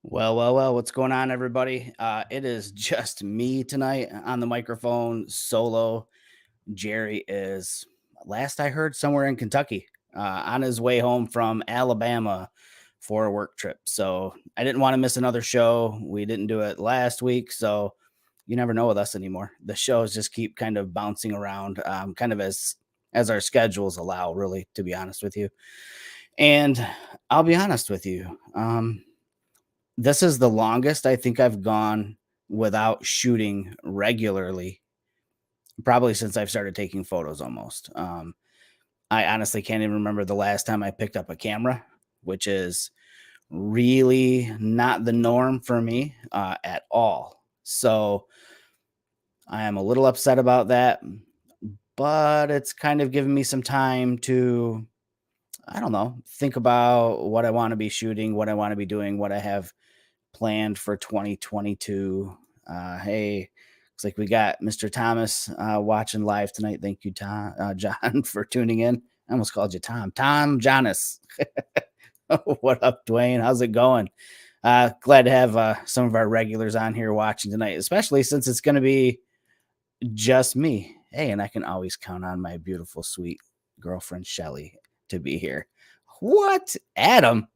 Well, what's going on, everybody? It is just me tonight on the microphone solo. Jerry is, last I heard, somewhere in Kentucky on his way home from Alabama for a work trip. So I didn't want to miss another show. We didn't do it last week. So you never know with us anymore. The shows just keep kind of bouncing around, kind of as our schedules allow, really, to be honest with you. And I'll be honest with you. This is the longest I think I've gone without shooting regularly, probably since I've started taking photos almost. I honestly can't even remember the last time I picked up a camera, which is really not the norm for me at all. So I am a little upset about that, but it's kind of given me some time to, I don't know, think about what I want to be shooting, what I want to be doing, what I have planned for 2022. Hey, looks like we got Mr. Thomas watching live tonight. Thank you, Tom, John, for tuning in. I almost called you Tom. Tom Jonas. What up, Dwayne? How's it going? Glad to have some of our regulars on here watching tonight, especially since it's going to be just me. Hey, and I can always count on my beautiful, sweet girlfriend, Shelly, to be here. What? Adam?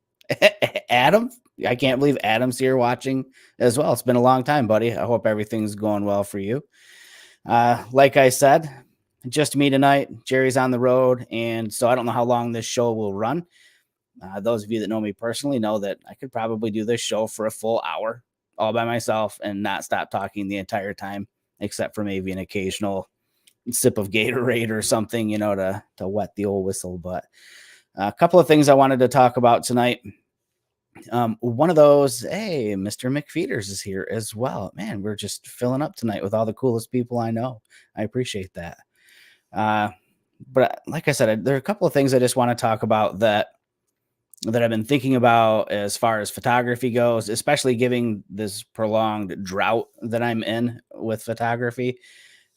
Adam? I can't believe Adam's here watching as well. It's been a long time, buddy. I hope everything's going well for you. Like I said, just me tonight. Jerry's on the road, and so I don't know how long this show will run. Those of you that know me personally know that I could probably do this show for a full hour all by myself and not stop talking the entire time, except for maybe an occasional sip of Gatorade or something, to wet the old whistle. But a couple of things I wanted to talk about tonight. One of those, hey, Mr. McFeeders is here as well. Man, we're just filling up tonight with all the coolest people I know. I appreciate that. Uh, but like I said, there are a couple of things I just want to talk about that I've been thinking about as far as photography goes, especially given this prolonged drought that I'm in with photography.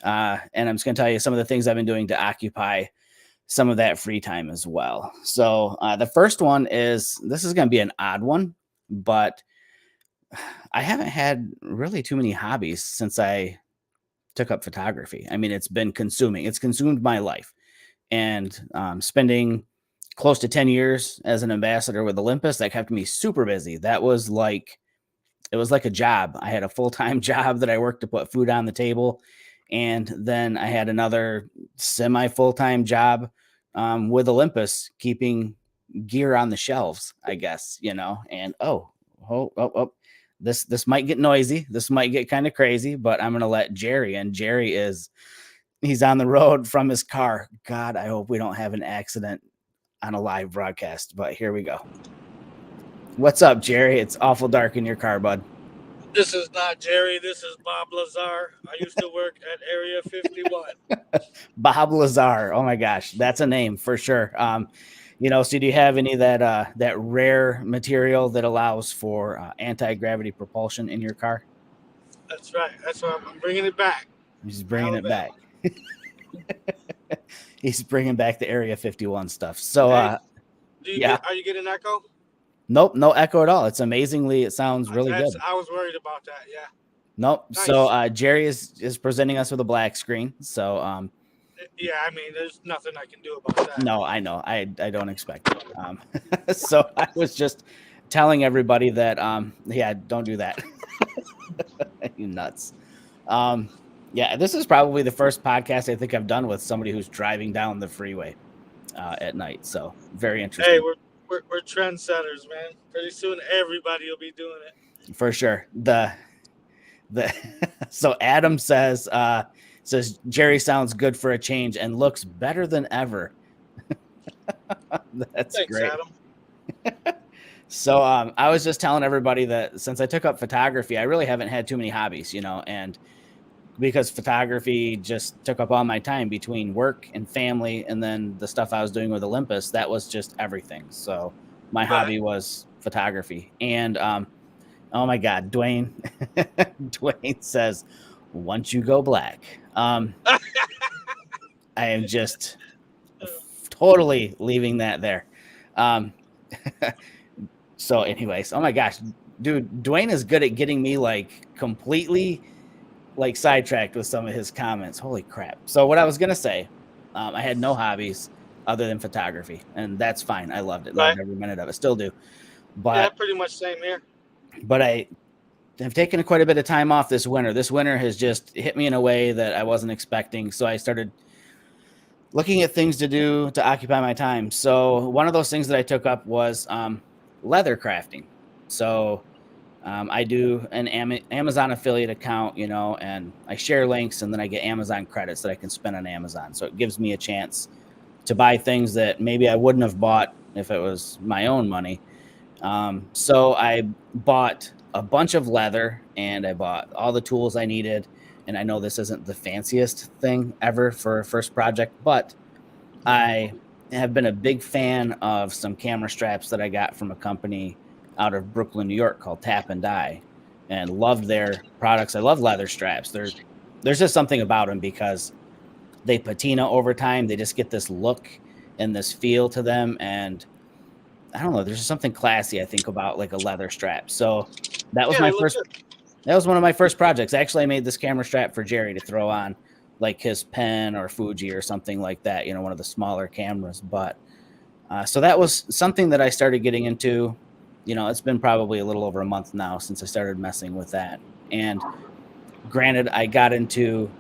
And I'm just going to tell you some of the things I've been doing to occupy some of that free time as well. So the first one is, this is going to be an odd one, but I haven't had really too many hobbies since I took up photography. I mean, it's consumed my life. And spending close to 10 years as an ambassador with Olympus, that kept me super busy. It was like a job. I had a full-time job that I worked to put food on the table. And then I had another semi full-time job with Olympus, keeping gear on the shelves, I guess, and this might get noisy. This might get kind of crazy, but I'm going to let Jerry in. He's on the road from his car. God, I hope we don't have an accident on a live broadcast, but here we go. What's up, Jerry? It's awful dark in your car, bud. This is not Jerry. This is Bob Lazar. I used to work at Area 51. Bob Lazar. Oh my gosh, that's a name for sure. So do you have any of that rare material that allows for anti-gravity propulsion in your car? That's right. That's why I'm bringing it back He's from bringing it back. Alabama. He's bringing back the Area 51 stuff. So, Hey, yeah, are you getting an echo? nope, no echo at all. It sounds really good. I was worried about that. Yeah. Nope. So, Nice. Jerry is presenting us with a black screen. So, Yeah, I mean, there's nothing I can do about that. no, I know. I don't expect it. So I was just telling everybody that, yeah, don't do that. You nuts. Yeah, this is probably the first podcast I think I've done with somebody who's driving down the freeway at night. So very Hey, interesting we're trendsetters, man. Pretty soon everybody will be doing it. for sure. The so Adam says Jerry sounds good for a change and looks better than ever. That's Thanks, great. Adam. So I was just telling everybody that since I took up photography, I really haven't had too many hobbies, and because photography just took up all my time between work and family, and then the stuff I was doing with Olympus, that was just everything. So my Right. hobby was photography. And oh my God, Dwayne, Dwayne says, once you go black, I am just totally leaving that there. Um, so anyways, oh my gosh, dude, Dwayne is good at getting me like completely like sidetracked with some of his comments. Holy crap. So what I was going to say, I had no hobbies other than photography, and that's fine. I loved it. Right. Loved every minute of it. Still do. Yeah, But pretty much same here. I have taken quite a bit of time off this winter. This winter has just hit me in a way that I wasn't expecting. So I started looking at things to do to occupy my time. So one of those things that I took up was leather crafting. So I do an Amazon affiliate account, and I share links, and then I get Amazon credits that I can spend on Amazon. So it gives me a chance to buy things that maybe I wouldn't have bought if it was my own money. So I bought a bunch of leather, and I bought all the tools I needed. And I know this isn't the fanciest thing ever for a first project, but I have been a big fan of some camera straps that I got from a company out of Brooklyn, New York called Tap and Die, and loved their products. I love leather straps. There's just something about them because they patina over time. They just get this look and this feel to them. And I don't know, there's just something classy, I think, about like a leather strap. So that was Yeah, they look good. that was one of my first projects. Actually, I made this camera strap for Jerry to throw on like his Pen or Fuji or something like that, one of the smaller cameras. But so that was something that I started getting into. It's been probably a little over a month now since I started messing with that. And granted, I got into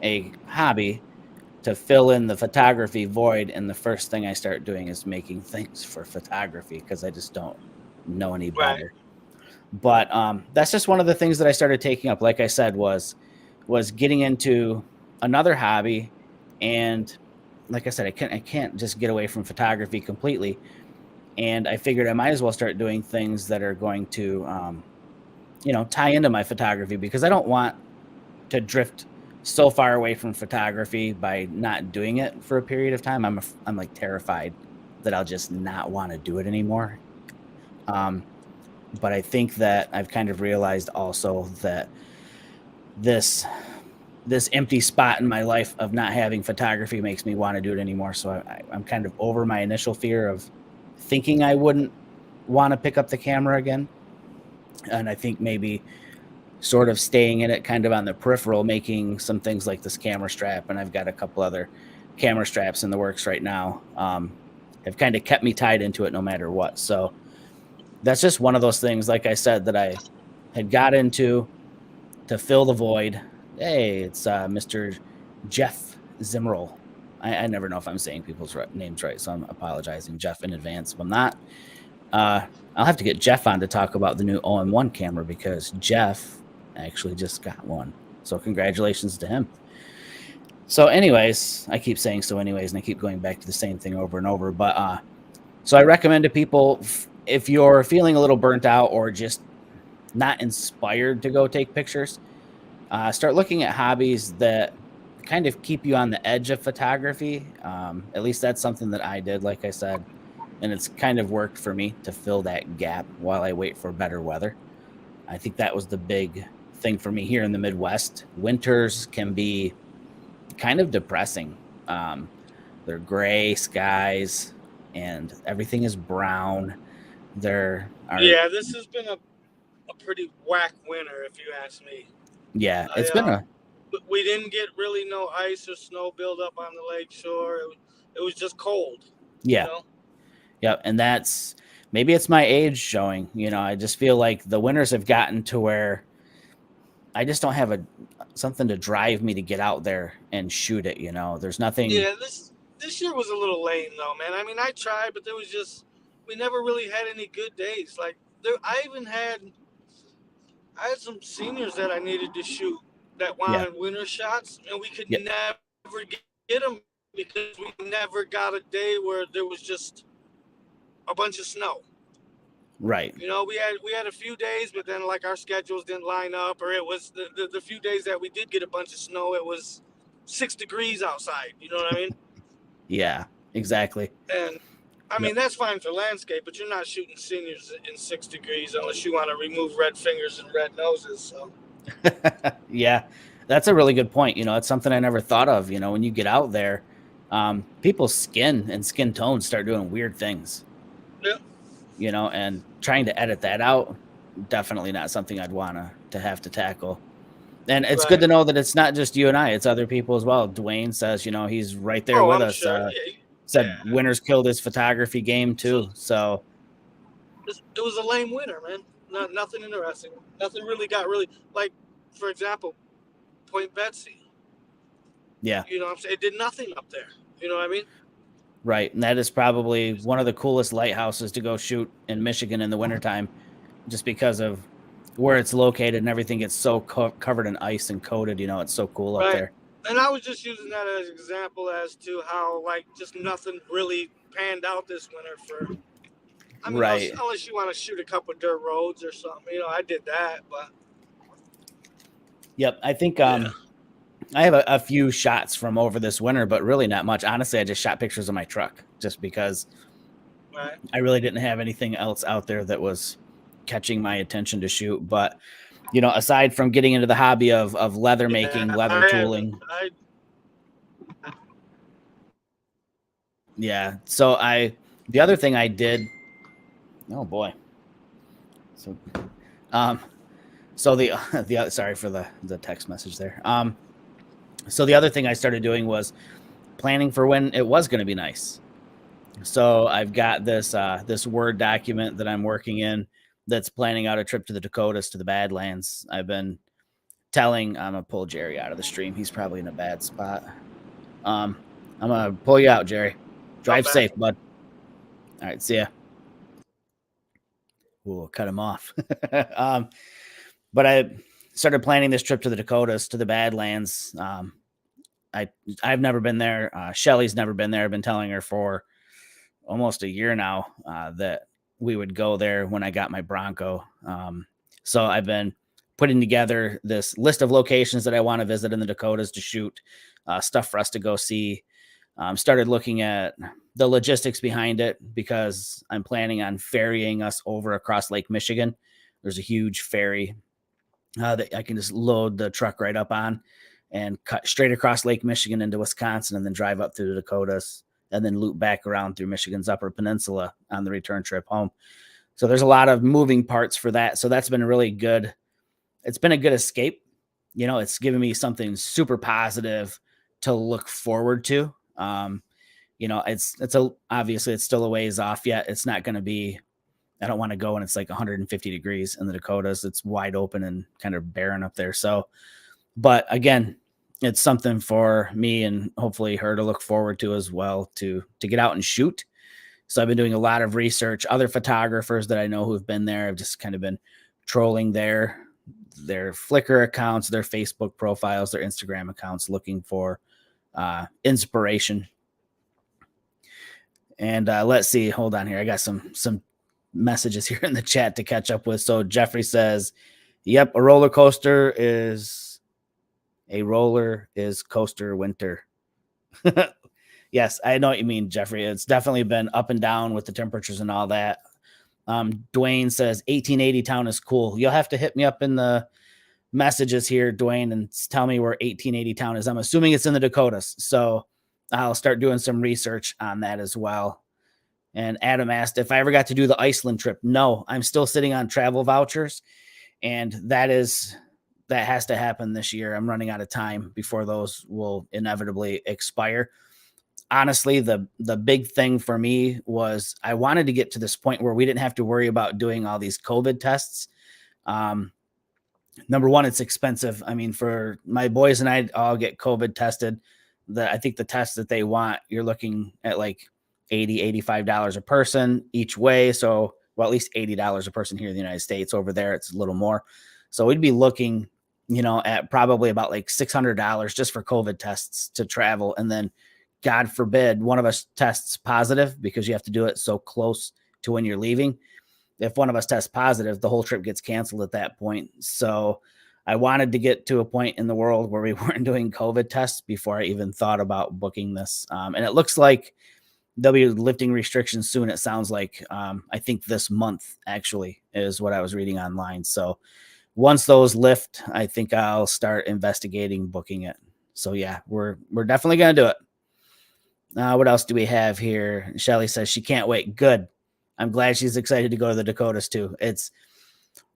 a hobby to fill in the photography void. And the first thing I start doing is making things for photography because I just don't know any better. Right. But that's just one of the things that I started taking up. Like I said, was getting into another hobby. And like I said, I can't just get away from photography completely. And I figured I might as well start doing things that are going to, tie into my photography, because I don't want to drift so far away from photography by not doing it for a period of time. I'm like terrified that I'll just not want to do it anymore. But I think that I've kind of realized also that this empty spot in my life of not having photography makes me want to do it anymore. So I'm kind of over my initial fear of thinking I wouldn't want to pick up the camera again. And I think maybe sort of staying in it kind of on the peripheral, making some things like this camera strap. And I've got a couple other camera straps in the works right now. Have kind of kept me tied into it no matter what. So that's just one of those things, like I said, that I had got into to fill the void. Hey, it's Mr. Jeff Zimmerl. I never know if I'm saying people's names right, so I'm apologizing, Jeff, in advance if I'm not. I'll have to get Jeff on to talk about the new OM1 camera, because Jeff actually just got one. So congratulations to him. So anyways, I keep saying so anyways, and I keep going back to the same thing over and over. But so I recommend to people, if you're feeling a little burnt out or just not inspired to go take pictures, start looking at hobbies that kind of keep you on the edge of photography. At least that's something that I did, like I said, and it's kind of worked for me to fill that gap while I wait for better weather. I think that was the big thing for me here in the Midwest. Winters can be kind of depressing. They're gray skies and everything is brown. Yeah, this has been a pretty whack winter, if you ask me. Yeah, We didn't get really no ice or snow buildup on the lake shore. It was just cold. Yeah. Yeah, and maybe it's my age showing. I just feel like the winters have gotten to where I just don't have something to drive me to get out there and shoot it. There's nothing. Yeah, this year was a little lame though, man. I mean, I tried, but we never really had any good days. Like I had some seniors that I needed to shoot that wanted winter shots, and we could never get them because we never got a day where there was just a bunch of snow. Right. We had a few days, but then like our schedules didn't line up, or it was the few days that we did get a bunch of snow, it was 6 degrees outside. You know what I mean? Yeah, exactly. And I mean, that's fine for landscape, but you're not shooting seniors in 6 degrees unless you want to remove red fingers and red noses. So. Yeah, that's a really good point. It's something I never thought of. When you get out there, people's skin and skin tones start doing weird things. Yeah. And trying to edit that out definitely not something I'd want to have to tackle. And it's good Right. to know that it's not just you and I, it's other people as well. Dwayne says, he's right there Oh, with I'm us. sure. Said Yeah. winners killed his photography game too. So It was a lame winter, man. Nothing interesting. Nothing really got really like, for example, Point Betsy. yeah, You know what I'm saying? It did nothing up there. You know what I mean? right. And that is probably one of the coolest lighthouses to go shoot in Michigan in the wintertime, just because of where it's located and everything gets so covered in ice and coated. It's so cool up Right. there. And I was just using that as an example as to how like just nothing really panned out this winter for. I mean, Right. unless you want to shoot a couple dirt roads or something, I did that, but Yep. I think yeah. I have a few shots from over this winter, but really not much. Honestly, I just shot pictures of my truck just because Right. I really didn't have anything else out there that was catching my attention to shoot. But aside from getting into the hobby of leather making, Yeah, leather tooling, I yeah. So the other thing I did, oh boy. So, so the sorry for the text message there. So the other thing I started doing was planning for when it was going to be nice. So I've got this Word document that I'm working in that's planning out a trip to the Dakotas, to the Badlands. I've been I'm gonna pull Jerry out of the stream. He's probably in a bad spot. I'm gonna pull you out, Jerry. Drive back. safe, bud. All right, see ya. We'll cut him off. But I started planning this trip to the Dakotas, to the Badlands. I've never been there. Shelly's never been there. I've been telling her for almost a year now that we would go there when I got my Bronco. So I've been putting together this list of locations that I want to visit in the Dakotas to shoot, stuff for us to go see. Started looking at the logistics behind it because I'm planning on ferrying us over across Lake Michigan. There's a huge ferry that I can just load the truck right up on and cut straight across Lake Michigan into Wisconsin and then drive up through the Dakotas and then loop back around through Michigan's Upper Peninsula on the return trip home. So there's a lot of moving parts for that. So that's been really good. It's been a good escape. It's given me something super positive to look forward to. Obviously it's still a ways off yet. It's not going to be, I don't want to go when it's like 150 degrees in the Dakotas. It's wide open and kind of barren up there. So, but again, it's something for me and hopefully her to look forward to as well, to get out and shoot. So I've been doing a lot of research. Other photographers that I know who've been there, I've just kind of been trolling their Flickr accounts, their Facebook profiles, their Instagram accounts, looking for inspiration. And let's see. Hold on here. I got some messages here in the chat to catch up with. So Jeffrey says, "Yep, a roller is coaster winter." Yes, I know what you mean, Jeffrey. It's definitely been up and down with the temperatures and all that. Dwayne says 1880 town is cool. You'll have to hit me up in the messages here, Dwayne, and tell me where 1880 town is. I'm assuming it's in the Dakotas. So I'll start doing some research on that as well. And Adam asked if I ever got to do the Iceland trip. No, I'm still sitting on travel vouchers, and that has to happen this year. I'm running out of time before those will inevitably expire. Honestly, the big thing for me was I wanted to get to this point where we didn't have to worry about doing all these COVID tests. Number one, it's expensive. I mean, for my boys and I all get COVID tested. I think the test that they want, you're looking at like $80, $85 a person each way. So, well, at least $80 a person here in the United States. Over there, it's a little more. So we'd be looking, at probably about like $600 just for COVID tests to travel. And then God forbid one of us tests positive, because you have to do it so close to when you're leaving. If one of us tests positive, the whole trip gets canceled at that point. So I wanted to get to a point in the world where we weren't doing COVID tests before I even thought about booking this. And it looks like they'll be lifting restrictions soon. It sounds like, I think this month actually is what I was reading online. So once those lift, I think I'll start investigating booking it. So yeah, we're definitely going to do it. What else do we have here? Shelly says she can't wait. Good. I'm glad she's excited to go to the Dakotas too. It's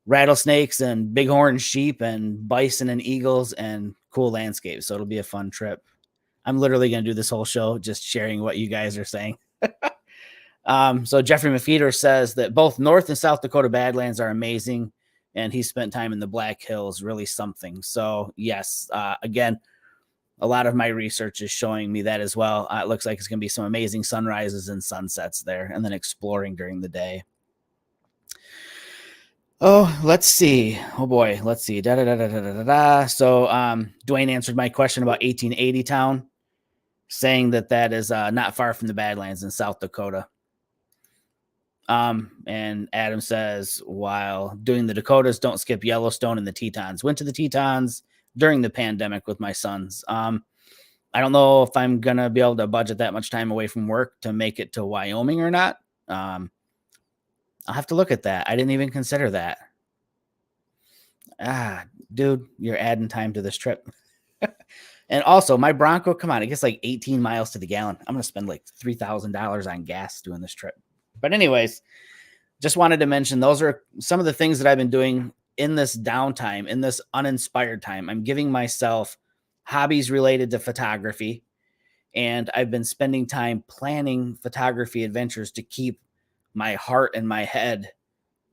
rattlesnakes and bighorn sheep and bison and eagles and cool landscapes. So it'll be a fun trip. I'm literally going to do this whole show just sharing what you guys are saying. So Jeffrey Mafeeder says that both North and South Dakota Badlands are amazing, and he spent time in the Black Hills, really something. So yes, again, a lot of my research is showing me that as well. It looks like it's going to be some amazing sunrises and sunsets there, and then exploring during the day. Oh, let's see. Oh boy, let's see. So Dwayne answered my question about 1880 town, saying that is not far from the Badlands in South Dakota. And Adam says, while doing the Dakotas, don't skip Yellowstone and the Tetons. Went to the Tetons during the pandemic with my sons. I don't know if I'm gonna be able to budget that much time away from work to make it to Wyoming or not. I'll have to look at that. I didn't even consider that. Dude, you're adding time to this trip. And also, my Bronco, come on, it gets like 18 miles to the gallon. I'm gonna spend like $3,000 on gas doing this trip. But anyways, just wanted to mention those are some of the things that I've been doing in this downtime, in this uninspired time. I'm giving myself hobbies related to photography, and I've been spending time planning photography adventures to keep my heart and my head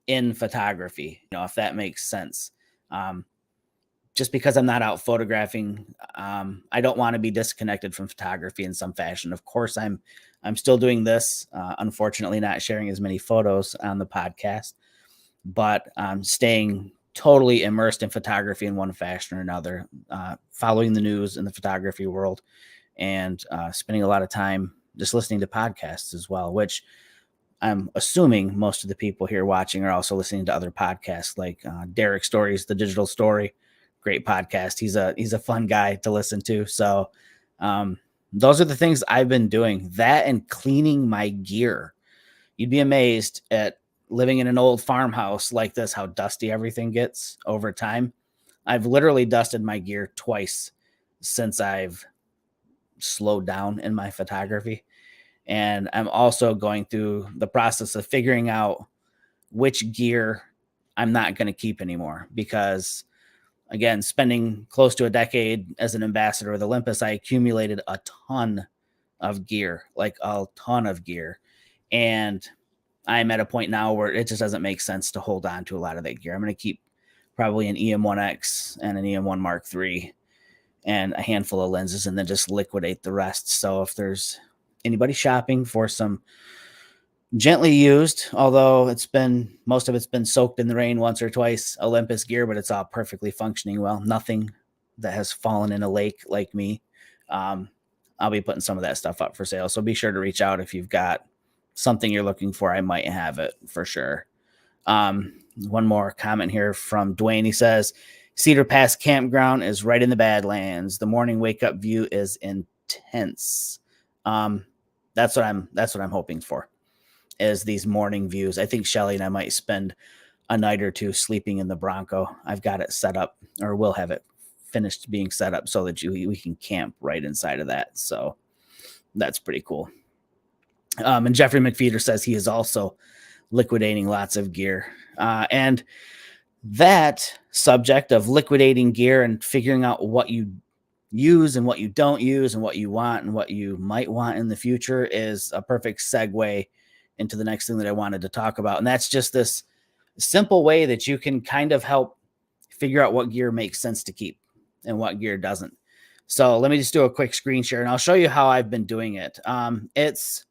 in photography, if that makes sense. Just because I'm not out photographing, I don't want to be disconnected from photography in some fashion. Of course, I'm still doing this. Unfortunately, not sharing as many photos on the podcast, but I'm staying totally immersed in photography in one fashion or another, following the news in the photography world, and spending a lot of time just listening to podcasts as well, which I'm assuming most of the people here watching are also listening to other podcasts like Derek Stories, The Digital Story. Great podcast. He's a fun guy to listen to. So those are the things I've been doing. That and cleaning my gear. You'd be amazed at living in an old farmhouse like this, how dusty everything gets over time. I've literally dusted my gear twice since I've slowed down in my photography. And I'm also going through the process of figuring out which gear I'm not going to keep anymore, because again, spending close to a decade as an ambassador with Olympus, I accumulated a ton of gear, like a ton of gear. And I'm at a point now where it just doesn't make sense to hold on to a lot of that gear. I'm going to keep probably an EM1X and an EM1 Mark III and a handful of lenses, and then just liquidate the rest. So if there's anybody shopping for some gently used, although most of it's been soaked in the rain once or twice, Olympus gear, but it's all perfectly functioning well. Nothing that has fallen in a lake like me. I'll be putting some of that stuff up for sale. So be sure to reach out if you've got something you're looking for. I might have it for sure. One more comment here from Dwayne. He says, Cedar Pass Campground is right in the Badlands. The morning wake up view is intense. That's what I'm hoping for, is these morning views. I think Shelly and I might spend a night or two sleeping in the Bronco. I've got it set up, or we'll have it finished being set up so that we can camp right inside of that. So that's pretty cool. And Jeffrey McFeeder says he is also liquidating lots of gear. And that subject of liquidating gear and figuring out what you use and what you don't use and what you want and what you might want in the future is a perfect segue into the next thing that I wanted to talk about. And that's just this simple way that you can kind of help figure out what gear makes sense to keep and what gear doesn't. So let me just do a quick screen share and I'll show you how I've been doing it. It's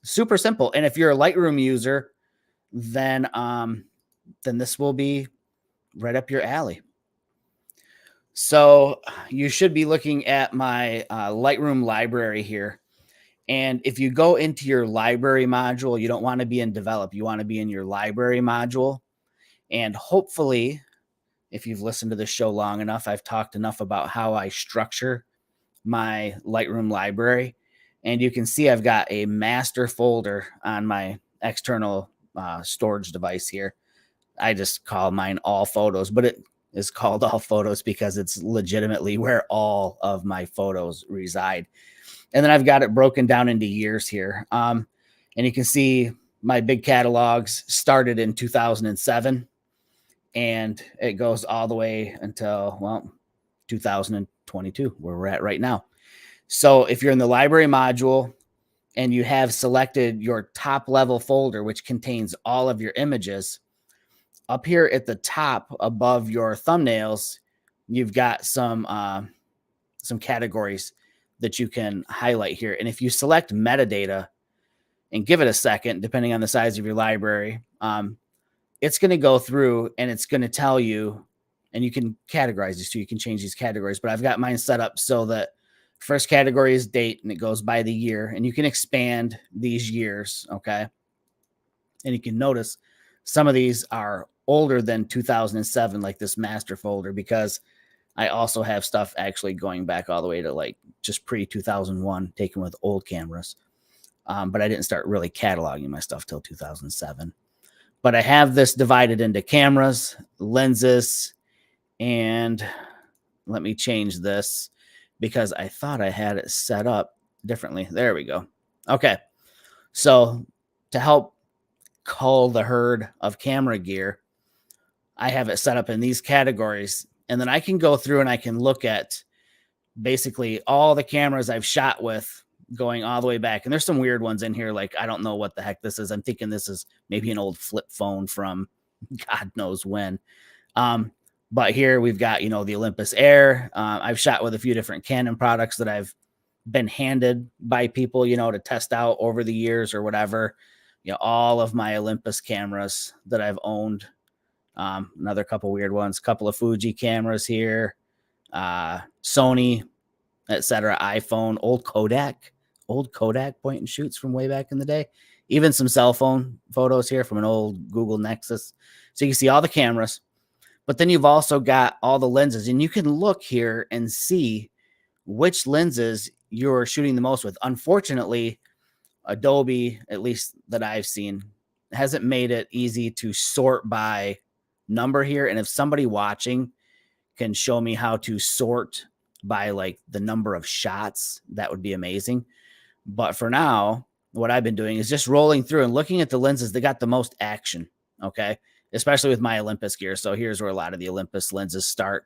super simple. And if you're a Lightroom user, then this will be right up your alley. So you should be looking at my Lightroom library here. And if you go into your library module, you don't want to be in develop. You want to be in your library module. And hopefully, if you've listened to this show long enough, I've talked enough about how I structure my Lightroom library. And you can see I've got a master folder on my external storage device here. I just call mine all photos, but it is called all photos because it's legitimately where all of my photos reside. And then I've got it broken down into years here. And you can see my big catalogs started in 2007. and it goes all the way until, well, 2022, where we're at right now. So if you're in the library module and you have selected your top level folder, which contains all of your images, up here at the top above your thumbnails, you've got some categories that you can highlight here. And if you select metadata and give it a second, depending on the size of your library, it's going to go through and it's going to tell you, and you can categorize these, so you can change these categories. But I've got mine set up so that first category is date, and it goes by the year, and you can expand these years. Okay. And you can notice some of these are older than 2007, like this master folder, because I also have stuff actually going back all the way to like just pre 2001, taken with old cameras. But I didn't start really cataloging my stuff till 2007. But I have this divided into cameras, lenses, and let me change this because I thought I had it set up differently. There we go. Okay. So to help cull the herd of camera gear, I have it set up in these categories. And then I can go through and I can look at basically all the cameras I've shot with going all the way back. And there's some weird ones in here. Like, I don't know what the heck this is. I'm thinking this is maybe an old flip phone from God knows when. But here we've got, the Olympus Air. I've shot with a few different Canon products that I've been handed by people, to test out over the years or whatever. All of my Olympus cameras that I've owned. Another couple weird ones, couple of Fuji cameras here, Sony, etc., iPhone, old Kodak point and shoots from way back in the day, even some cell phone photos here from an old Google Nexus. So you can see all the cameras, but then you've also got all the lenses, and you can look here and see which lenses you're shooting the most with. Unfortunately, Adobe, at least that I've seen, hasn't made it easy to sort by number here. And if somebody watching can show me how to sort by like the number of shots, that would be amazing. But for now, what I've been doing is just rolling through and looking at the lenses that got the most action. Okay. Especially with my Olympus gear. So here's where a lot of the Olympus lenses start.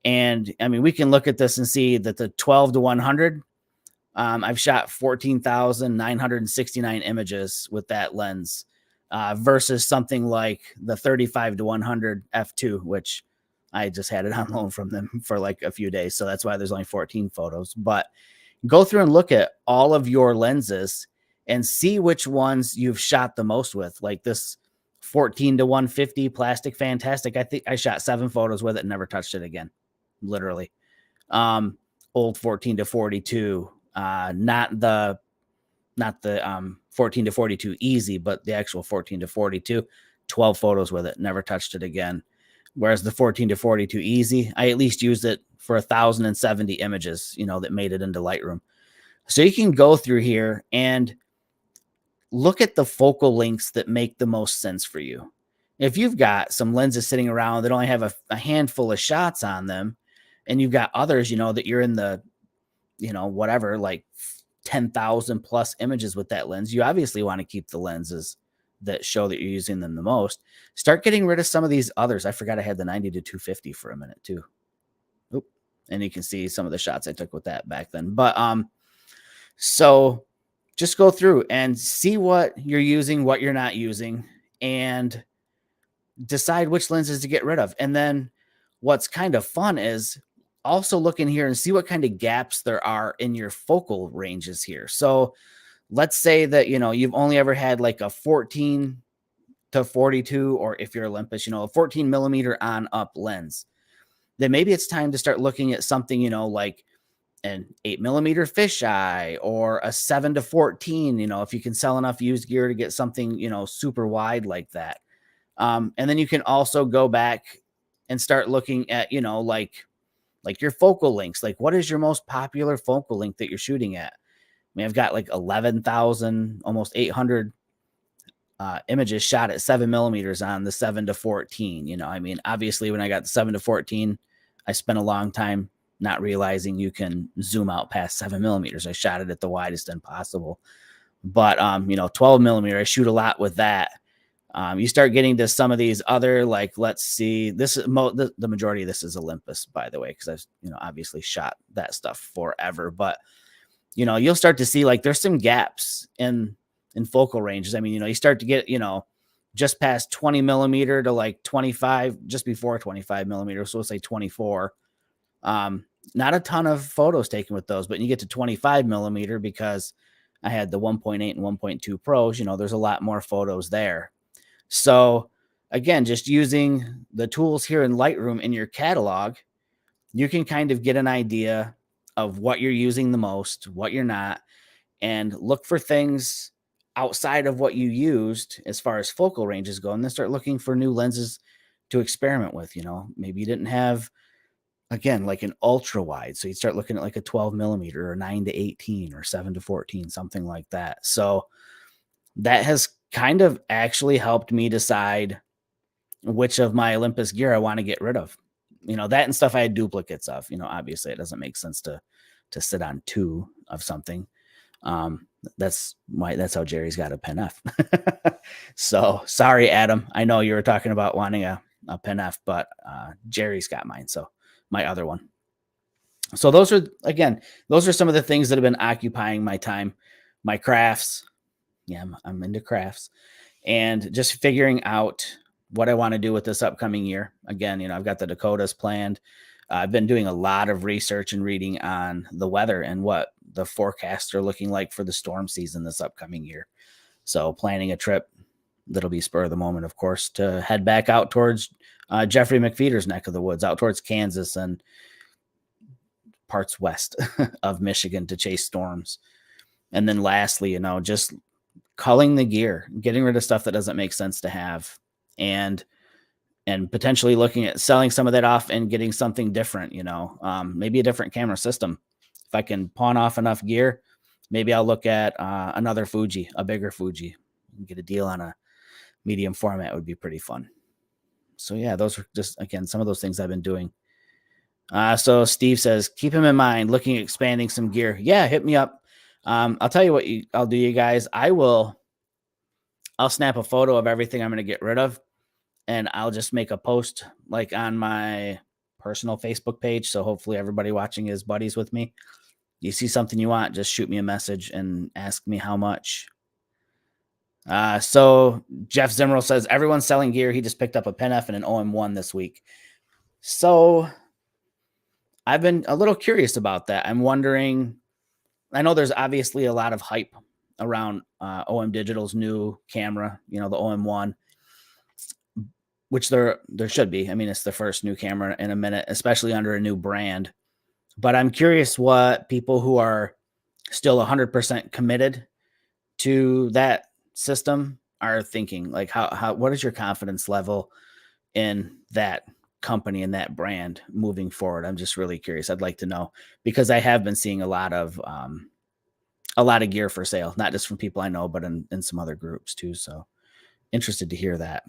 And I mean, we can look at this and see that the 12 to 100, I've shot 14,969 images with that lens, versus something like the 35 to 100 f2, which I just had it on loan from them for like a few days. So that's why there's only 14 photos. But go through and look at all of your lenses and see which ones you've shot the most with. Like this 14 to 150 Plastic Fantastic. I think I shot 7 photos with it and never touched it again. Literally. Old 14 to 42. Not the 14 to 42 easy, but the actual 14 to 42, 12 photos with it, never touched it again. Whereas the 14 to 42 easy, I at least used it for 1,070 images, that made it into Lightroom. So you can go through here and look at the focal lengths that make the most sense for you. If you've got some lenses sitting around that only have a handful of shots on them, and you've got others, that you're in the, whatever, like 10,000 plus images with that lens, you obviously want to keep the lenses that show that you're using them the most. Start getting rid of some of these others. I forgot I had the 90 to 250 for a minute too. Oop. And you can see some of the shots I took with that back then. But so just go through and see what you're using, what you're not using, and decide which lenses to get rid of. And then what's kind of fun is also look in here and see what kind of gaps there are in your focal ranges here. So let's say that, you've only ever had like a 14 to 42, or if you're Olympus, a 14 millimeter on up lens. Then maybe it's time to start looking at something, like an 8 millimeter fisheye or a 7 to 14, if you can sell enough used gear to get something, super wide like that. And then you can also go back and start looking at, like your focal lengths. Like, what is your most popular focal length that you're shooting at? I mean, I've got like 11,000, almost 800 images shot at 7 millimeters on the 7 to 14. I mean, obviously when I got the 7 to 14, I spent a long time not realizing you can zoom out past 7 millimeters. I shot it at the widest end possible. But, 12 millimeter, I shoot a lot with that. You start getting to some of these other, like, let's see, this is the majority of this is Olympus, by the way, because I've, obviously shot that stuff forever. But you'll start to see like there's some gaps in focal ranges. I mean, you start to get, just past 20 millimeter to like 25, just before 25 millimeters. So let's say 24. Not a ton of photos taken with those, but you get to 25 millimeter because I had the 1.8 and 1.2 Pros, there's a lot more photos there. So again, just using the tools here in Lightroom in your catalog, you can kind of get an idea of what you're using the most, what you're not, and look for things outside of what you used as far as focal ranges go, and then start looking for new lenses to experiment with. Maybe you didn't have, again, like an ultra wide, so you start looking at like a 12 millimeter or 9 to 18 or 7 to 14, something like that. So that has kind of actually helped me decide which of my Olympus gear I want to get rid of. That and stuff I had duplicates of. Obviously it doesn't make sense to sit on two of something. That's how Jerry's got a Pen F. So sorry, Adam. I know you were talking about wanting a Pen F, but Jerry's got mine. So my other one. So those are some of the things that have been occupying my time, my crafts. Yeah, I'm into crafts, and just figuring out what I want to do with this upcoming year. Again, I've got the Dakotas planned. I've been doing a lot of research and reading on the weather and what the forecasts are looking like for the storm season this upcoming year. So planning a trip that'll be spur of the moment, of course, to head back out towards Jeffrey McFeeder's neck of the woods, out towards Kansas and parts west of Michigan to chase storms. And then lastly, just culling the gear, getting rid of stuff that doesn't make sense to have, and potentially looking at selling some of that off and getting something different, maybe a different camera system. If I can pawn off enough gear, maybe I'll look at another Fuji, a bigger Fuji, and get a deal on a medium format. Would be pretty fun. So yeah, those are just, again, some of those things I've been doing. So Steve says, keep him in mind, looking at expanding some gear. Yeah, hit me up. I'll tell you what I'll do, you guys. I'll snap a photo of everything I'm going to get rid of, and I'll just make a post like on my personal Facebook page. So hopefully everybody watching is buddies with me. You see something you want, just shoot me a message and ask me how much. So Jeff Zimmerl says, everyone's selling gear. He just picked up a Pen F and an OM1 this week. So I've been a little curious about that. I'm wondering, I know there's obviously a lot of hype around OM Digital's new camera, the OM1, which there should be. I mean, it's the first new camera in a minute, especially under a new brand. But I'm curious what people who are still 100% committed to that system are thinking. Like, what is your confidence level in that company and that brand moving forward? I'm just really curious. I'd like to know, because I have been seeing a lot of gear for sale, not just from people I know, but in some other groups too. So interested to hear that.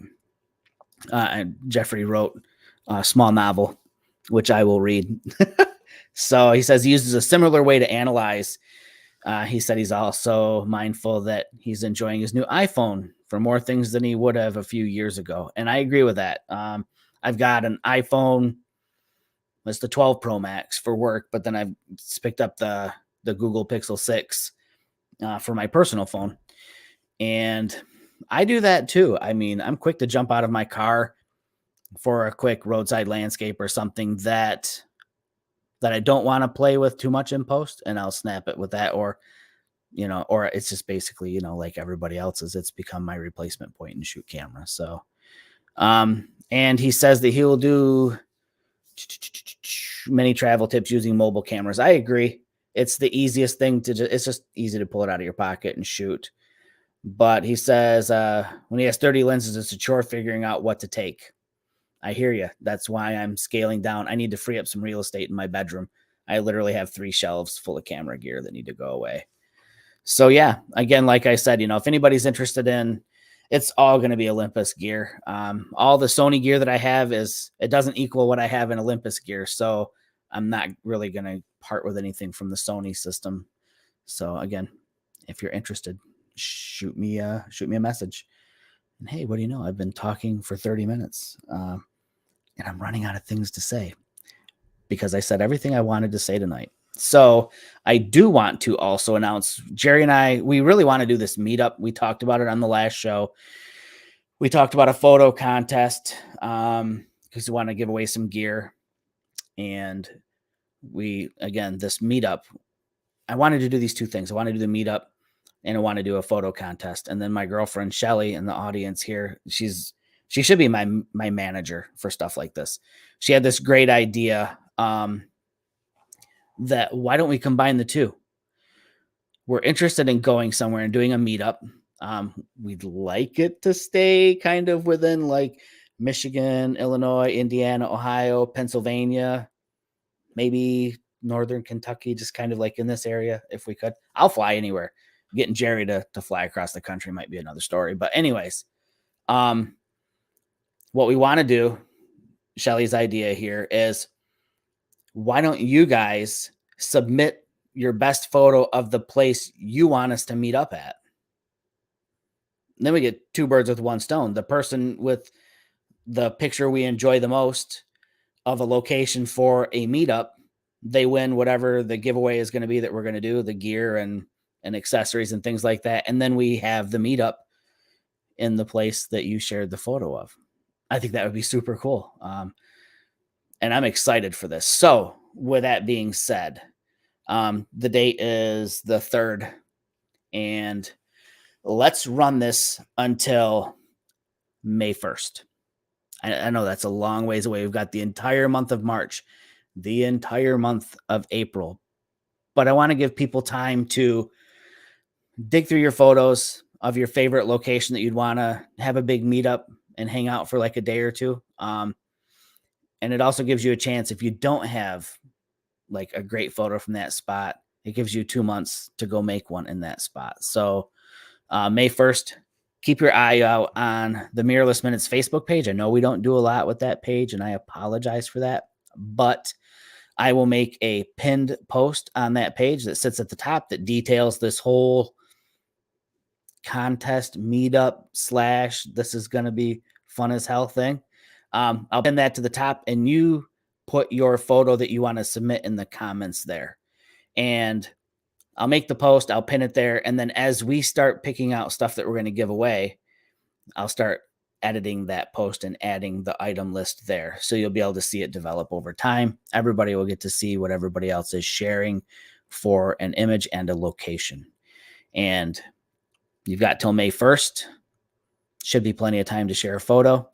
And Jeffrey wrote a small novel, which I will read. So he says he uses a similar way to analyze. He said he's also mindful that he's enjoying his new iPhone for more things than he would have a few years ago. And I agree with that. I've got an iPhone. It's the 12 Pro Max for work, but then I've picked up the Google Pixel 6 for my personal phone. And I do that too. I mean, I'm quick to jump out of my car for a quick roadside landscape or something that I don't want to play with too much in post, and I'll snap it with that, or it's just basically, like everybody else's, it's become my replacement point and shoot camera. So, and he says that he will do many travel tips using mobile cameras. I agree. It's the easiest thing it's just easy to pull it out of your pocket and shoot. But he says when he has 30 lenses, it's a chore figuring out what to take. I hear you. That's why I'm scaling down. I need to free up some real estate in my bedroom. I literally have 3 shelves full of camera gear that need to go away. So yeah, again, like I said, if anybody's interested in, it's all going to be Olympus gear. All the Sony gear that I have it doesn't equal what I have in Olympus gear. So I'm not really going to part with anything from the Sony system. So again, if you're interested, shoot me a message. And hey, what do you know? I've been talking for 30 minutes and I'm running out of things to say because I said everything I wanted to say tonight. So I do want to also announce, Jerry and I, we really want to do this meetup. We talked about it on the last show. We talked about a photo contest because we want to give away some gear. And this meetup, I wanted to do these two things. I want to do the meetup and I want to do a photo contest. And then my girlfriend, Shelly, in the audience here, she should be my manager for stuff like this. She had this great idea that why don't we combine the two? We're interested in going somewhere and doing a meetup. We'd like it to stay kind of within like Michigan, Illinois, Indiana, Ohio, Pennsylvania, maybe Northern Kentucky, just kind of like in this area. If we could, I'll fly anywhere. Getting Jerry to fly across the country might be another story. But anyways, what we want to do, Shelly's idea here is, why don't you guys submit your best photo of the place you want us to meet up at? And then we get two birds with one stone. The person with the picture we enjoy the most of a location for a meetup, they win whatever the giveaway is going to be that we're going to do, the gear and accessories and things like that. And then we have the meetup in the place that you shared the photo of. I think that would be super cool. And I'm excited for this. So with that being said, the date is the 3rd, and let's run this until May 1st. I know that's a long ways away. We've got the entire month of March, the entire month of April, but I want to give people time to dig through your photos of your favorite location that you'd want to have a big meetup and hang out for like a day or two. And it also gives you a chance, if you don't have like a great photo from that spot, it gives you 2 months to go make one in that spot. So May 1st, keep your eye out on the Mirrorless Minutes Facebook page. I know we don't do a lot with that page, and I apologize for that, but I will make a pinned post on that page that sits at the top that details this whole contest meetup / this is going to be fun as hell thing. I'll pin that to the top, and you put your photo that you want to submit in the comments there. And I'll make the post, I'll pin it there. And then as we start picking out stuff that we're going to give away, I'll start editing that post and adding the item list there. So you'll be able to see it develop over time. Everybody will get to see what everybody else is sharing for an image and a location. And you've got till May 1st. Should be plenty of time to share a photo.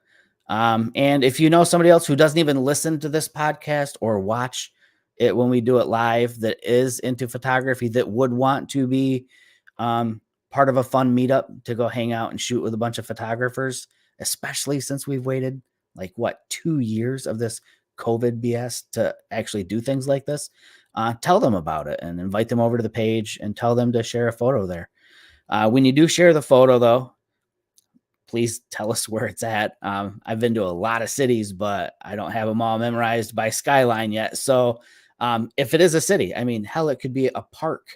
And if you know somebody else who doesn't even listen to this podcast or watch it when we do it live that is into photography, that would want to be part of a fun meetup to go hang out and shoot with a bunch of photographers, especially since we've waited 2 years of this COVID BS to actually do things like this, tell them about it and invite them over to the page and tell them to share a photo there. When you do share the photo, though, please tell us where it's at. I've been to a lot of cities, but I don't have them all memorized by skyline yet. So if it is a city, I mean, hell, it could be a park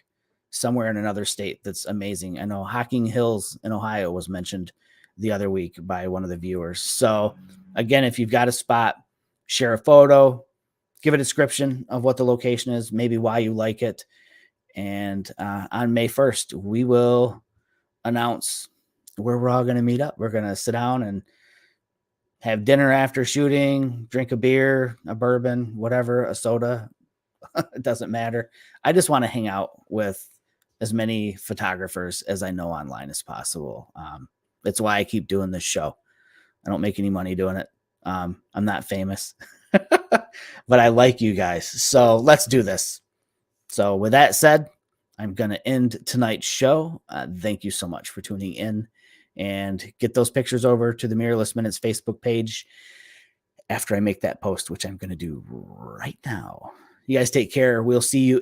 somewhere in another state that's amazing. I know Hocking Hills in Ohio was mentioned the other week by one of the viewers. So again, if you've got a spot, share a photo, give a description of what the location is, maybe why you like it. And on May 1st, we will announce where we're all going to meet up. We're going to sit down and have dinner after shooting, drink a beer, a bourbon, whatever, a soda. It doesn't matter. I just want to hang out with as many photographers as I know online as possible. That's why I keep doing this show. I don't make any money doing it. I'm not famous, but I like you guys. So let's do this. So with that said, I'm going to end tonight's show. Thank you so much for tuning in, and get those pictures over to the Mirrorless Minutes Facebook page after I make that post, which I'm going to do right now. You guys take care. We'll see you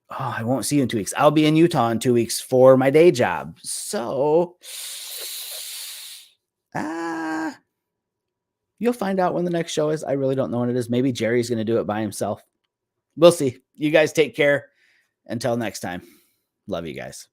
I won't see you in 2 weeks. I'll be in Utah in 2 weeks for my day job. So you'll find out when the next show is. I really don't know when it is. Maybe Jerry's going to do it by himself. We'll see. You guys take care. Until next time. Love you guys.